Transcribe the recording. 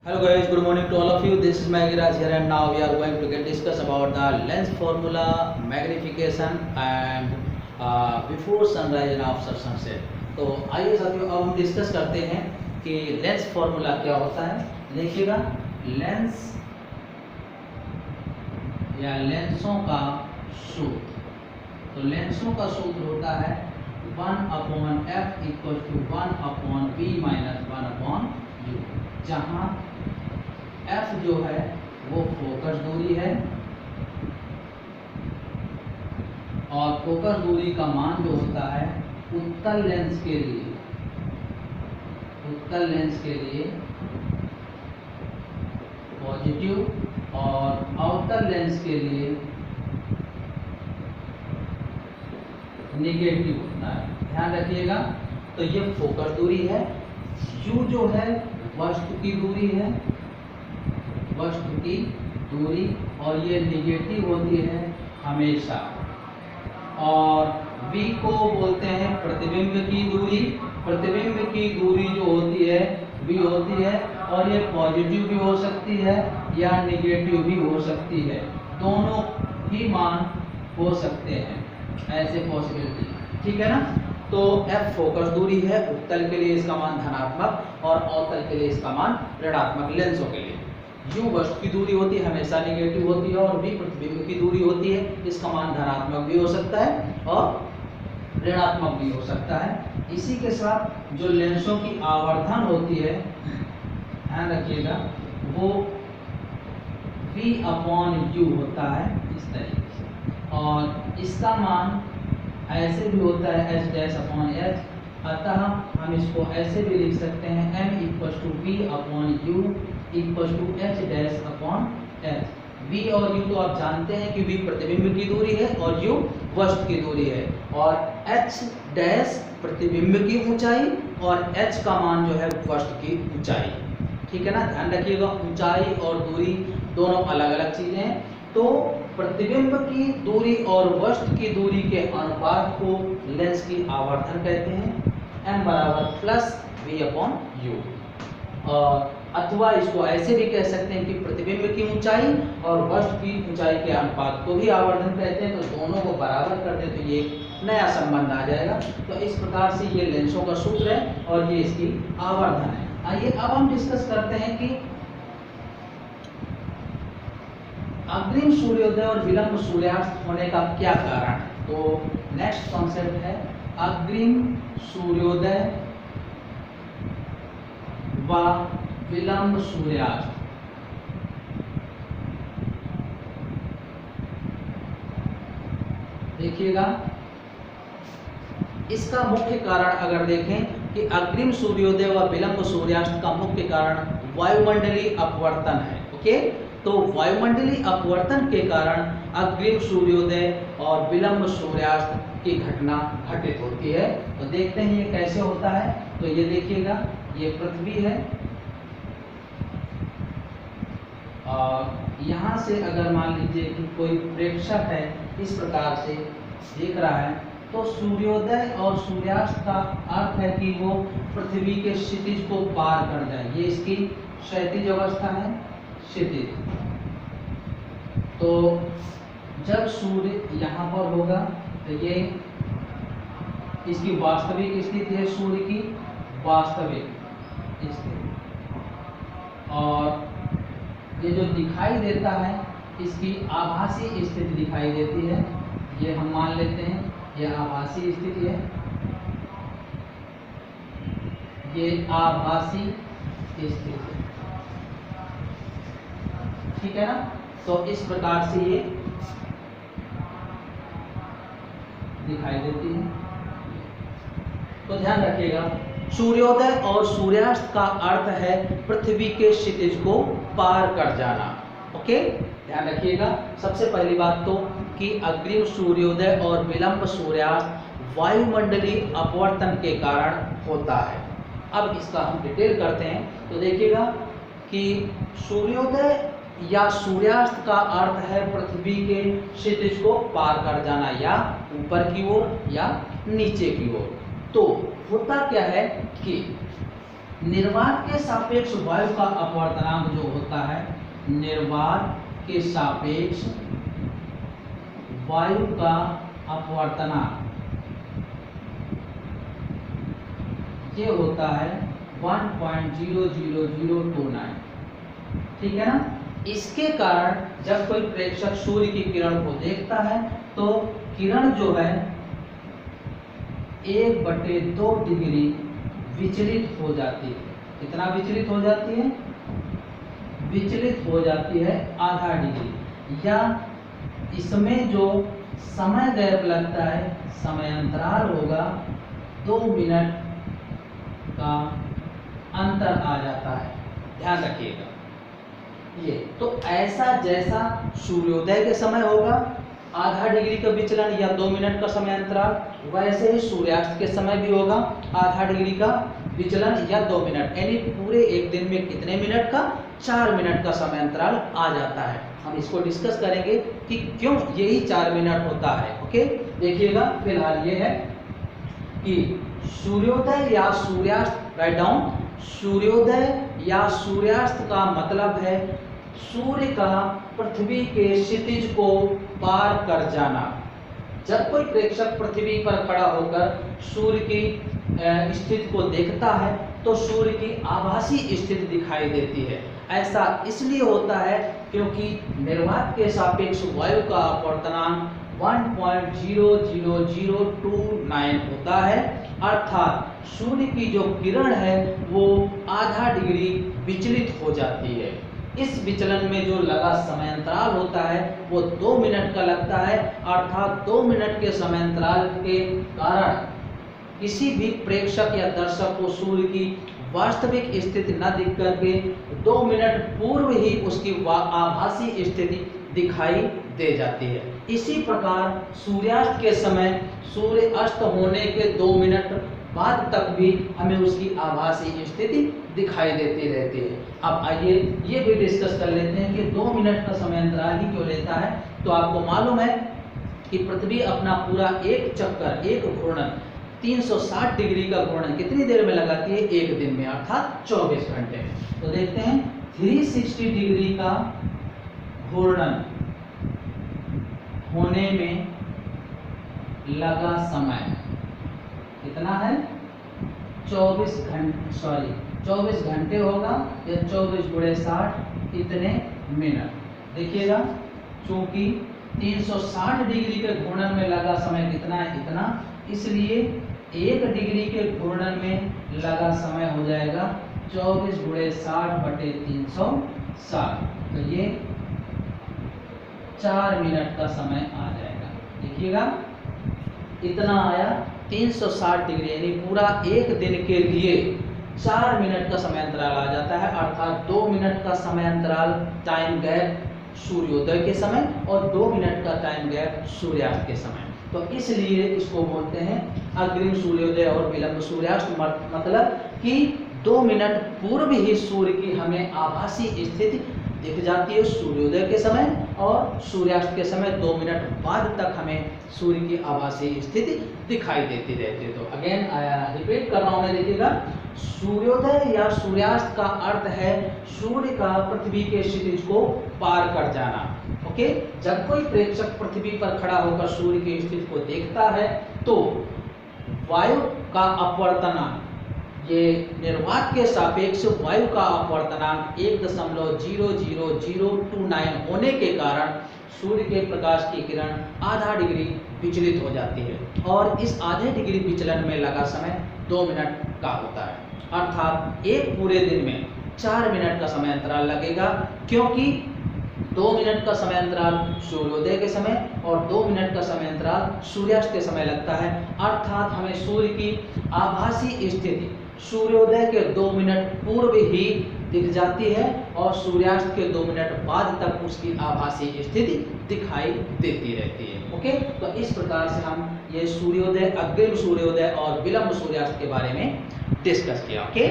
Hello guys, good morning to all of you. This is Magiraj here and now we are going to get discuss about the lens formula, magnification and before sunrise and after sunset. तो आइए साथियों अब हम discuss करते हैं कि lens formula क्या होता है। देखिएगा लेंस या लेंसों का सूत्र, तो लेंसों का सूत्र होता है 1/f equal to 1/b minus 1/u, जहाँ f जो है वो फोकस दूरी है और फोकस दूरी का मान जो होता है उत्तल लेंस के लिए पॉजिटिव और अवतल लेंस के लिए नेगेटिव होता है। ध्यान रखिएगा, तो ये फोकस दूरी है, u जो है वस्तु की दूरी है, वस्तु की दूरी, और ये नेगेटिव होती है हमेशा, और v को बोलते हैं प्रतिबिंब की दूरी। प्रतिबिंब की दूरी जो होती है v होती है, और ये पॉजिटिव भी हो सकती है या नेगेटिव भी हो सकती है, दोनों ही मान हो सकते हैं, ऐसे पॉसिबिलिटी, ठीक है ना। तो f फोकस दूरी है, उत्तल के लिए इसका मान धनात्मक और अवतल के लिए इसका मान ऋणात्मक लेंसों के लिए। u वस्तु की दूरी होती है, हमेशा नेगेटिव होती है, और v प्रतिबिंब की दूरी होती है, इसका मान धनात्मक भी हो सकता है और ऋणात्मक भी हो सकता है। इसी के साथ जो लेंसों की आवर्धन होती है, ध्यान रखिएगा, वो v/u होता है इस तरीके से, और इसका मान ऐसे भी होता है h'/h। अतः हम इसको ऐसे भी लिख सकते हैं m = v/u = h'/h। v और u तो आप जानते हैं कि v प्रतिबिंब की दूरी है और u वस्तु की दूरी है, और h' प्रतिबिंब की ऊंचाई और h का मान जो है वस्तु की ऊंचाई, ठीक है ना। ध्यान रखिएगा, ऊंचाई और दूरी दोनों अलग अलग चीजें हैं। तो प्रतिबिंब की दूरी और वस्तु की दूरी के अनुपात को लेंस की आवर्धन कहते हैं, m = v/u। और अथवा इसको ऐसे भी कह सकते हैं कि प्रतिबिंब की ऊंचाई और वस्तु की ऊंचाई के अनुपात को भी आवर्धन कहते हैं। तो दोनों को बराबर कर दें तो ये नया संबंध आ जाएगा। तो इस प्रकार से ये लेंसों का सूत्र है और ये इसकी आवर्धन है। आइए अब हम डिस्कस करते हैं कि अग्रिम सूर्योदय और विलंब सूर्यास्त होने का क्या कारण है। तो नेक्स्ट कॉन्सेप्ट है अग्रिम सूर्योदय व विलंब सूर्यास्त। देखिएगा, इसका मुख्य कारण अगर देखें कि अग्रिम सूर्योदय व विलंब सूर्यास्त का मुख्य कारण वायुमंडलीय अपवर्तन है। ओके, तो वायुमंडलीय अपवर्तन के कारण अग्रिम सूर्योदय और विलंब सूर्यास्त की घटना घटित होती है। तो देखते हैं ये कैसे होता है। तो ये देखिएगा, ये पृथ्वी है और यहाँ से अगर मान लीजिए कि कोई प्रेक्षक है इस प्रकार से देख रहा है, तो सूर्योदय और सूर्यास्त का अर्थ है कि वो पृथ्वी के क्षितिज को पार कर जाए। ये इसकी क्षैतिज अवस्था है, क्षितिज। तो जब सूर्य यहाँ पर होगा तो ये इसकी वास्तविक स्थिति है, सूर्य की वास्तविक स्थिति, और ये जो दिखाई देता है इसकी आभासी स्थिति दिखाई देती है। ये हम मान लेते हैं ये आभासी स्थिति है, ये आभासी स्थिति, ठीक है ना। तो इस प्रकार से ये दिखाई देती है। तो ध्यान रखिएगा, सूर्योदय और सूर्यास्त का अर्थ है पृथ्वी के क्षितिज को पार कर जाना। ओके, ध्यान रखिएगा। सबसे पहली बात तो कि अग्रिम सूर्योदय और विलंब सूर्यास्त वायुमंडलीय अपवर्तन के कारण होता है। अब इसका हम डिटेल करते हैं। तो देखिएगा कि सूर्योदय या सूर्यास्त का अर्थ है पृथ्वी के क्षितिज को पार कर जाना, या ऊपर की ओर या नीचे की ओर। तो होता क्या है कि निर्वात के सापेक्ष वायु का अपवर्तनांक जो होता है, निर्वात के सापेक्ष वायु का अपवर्तनांक ये होता है 1.00029, ठीक है ना। इसके कारण जब कोई प्रेक्षक सूर्य की किरण को देखता है तो किरण जो है 1/2 डिग्री विचलित हो जाती है। कितना विचलित हो जाती है? विचलित हो जाती है आधा डिग्री, या इसमें जो समय गैप लगता है, समय अंतराल होगा 2 मिनट का अंतर आ जाता है। ध्यान रखिएगा ये। तो ऐसा जैसा सूर्योदय के समय होगा आधा डिग्री का विचलन या 2 मिनट का समय अंतराल, वैसे ही सूर्यास्त के समय भी होगा आधा डिग्री का विचलन या 2 मिनट, यानी पूरे एक दिन में कितने मिनट का? 4 मिनट का समय अंतराल आ जाता है। हम इसको डिस्कस करेंगे कि क्यों यही 4 मिनट होता है। ओके, देखिएगा फिलहाल ये है कि सूर्योदय या सूर्यास्त, राइट डाउन, सूर्योदय या सूर्यास्त का मतलब है सूर्य का पृथ्वी के क्षितिज को पार कर जाना। जब कोई प्रेक्षक पृथ्वी पर खड़ा होकर सूर्य की स्थिति को देखता है तो सूर्य की आभासी स्थिति दिखाई देती है। ऐसा इसलिए होता है क्योंकि निर्वात के सापेक्ष वायु का अपवर्तनांक 1.00029 होता है, अर्थात सूर्य की जो किरण है वो आधा डिग्री विचलित हो जाती है। इस विचलन में जो लगा समय अंतराल होता है वो 2 मिनट का लगता है, अर्थात 2 मिनट के समय अंतराल के कारण किसी भी प्रेक्षक या दर्शक को सूर्य की वास्तविक स्थिति न दिख करके 2 मिनट पूर्व ही उसकी आभासी स्थिति दिखाई दे जाती है। इसी प्रकार सूर्यास्त के समय सूर्य अस्त होने के 2 मिनट बाद तक भी हमें उसकी आभासी स्थिति दिखाई देती रहती है। अब आइए ये भी डिस्कस कर लेते हैं कि 2 मिनट का समय अंतराल ही क्यों लेता है। तो आपको मालूम है कि पृथ्वी अपना पूरा एक चक्कर, एक घूर्णन 360 डिग्री का घूर्णन कितनी देर में लगाती है? एक दिन में, अर्थात 24 घंटे में। तो देखते हैं 360 डिग्री का घूर्णन होने में लगा समय कितना है? 24 घंटे होगा, या 24 × 60 इतने मिनट। देखिएगा चूंकि 360 डिग्री के घूर्णन में लगा समय कितना है? इतना, इसलिए 1 डिग्री के घूर्णन में लगा समय हो जाएगा 24 × 60/360। तो ये 4 मिनट का समय आ जाएगा। देखिएगा इतना आया 360 डिग्री, यानी पूरा एक दिन के लिए 4 मिनट का समय अंतराल आ जाता है, अर्थात 2 मिनट का समय अंतराल टाइम गैप सूर्योदय के समय और 2 मिनट का टाइम गैप सूर्यास्त के समय। तो इसलिए इसको बोलते हैं अग्रिम सूर्योदय और विलंब सूर्यास्त। मतलब कि 2 मिनट पूर्व ही सूर्य की हमें आभासी स्थिति दिख जाती है सूर्योदय के समय, और सूर्यास्त के समय 2 मिनट बाद तक हमें सूर्य की आभासी स्थिति दिखाई देती रहती है। तो अगेन रिपीट कर रहा हूं मैं, देखिएगा सूर्योदय या सूर्यास्त का अर्थ है सूर्य का पृथ्वी के क्षितिज को पार कर जाना। ओके, जब कोई प्रेक्षक पृथ्वी पर खड़ा होकर सूर्य की स्थिति को देखता है तो वायु का अपवर्तनांक, ये निर्वात के सापेक्ष वायु का अपवर्तनांक 1.00029 होने के कारण सूर्य के प्रकाश की किरण आधा डिग्री विचलित हो जाती है, और इस आधे डिग्री विचलन में लगा समय 2 मिनट का होता है, अर्थात एक पूरे दिन में 4 मिनट का समय अंतराल लगेगा, क्योंकि 2 मिनट का समय अंतराल सूर्योदय के समय और 2 मिनट का समय अंतराल सूर्यास्त के समय लगता है, अर्थात हमें सूर्य की आभासी स्थिति सूर्योदय के 2 मिनट पूर्व ही दिख जाती है और सूर्यास्त के 2 मिनट बाद तक उसकी आभासी स्थिति दिखाई देती रहती है। ओके, तो इस प्रकार से हम ये सूर्योदय, अग्रिम सूर्योदय और विलंब सूर्यास्त के बारे में डिस्कस किया। ओके,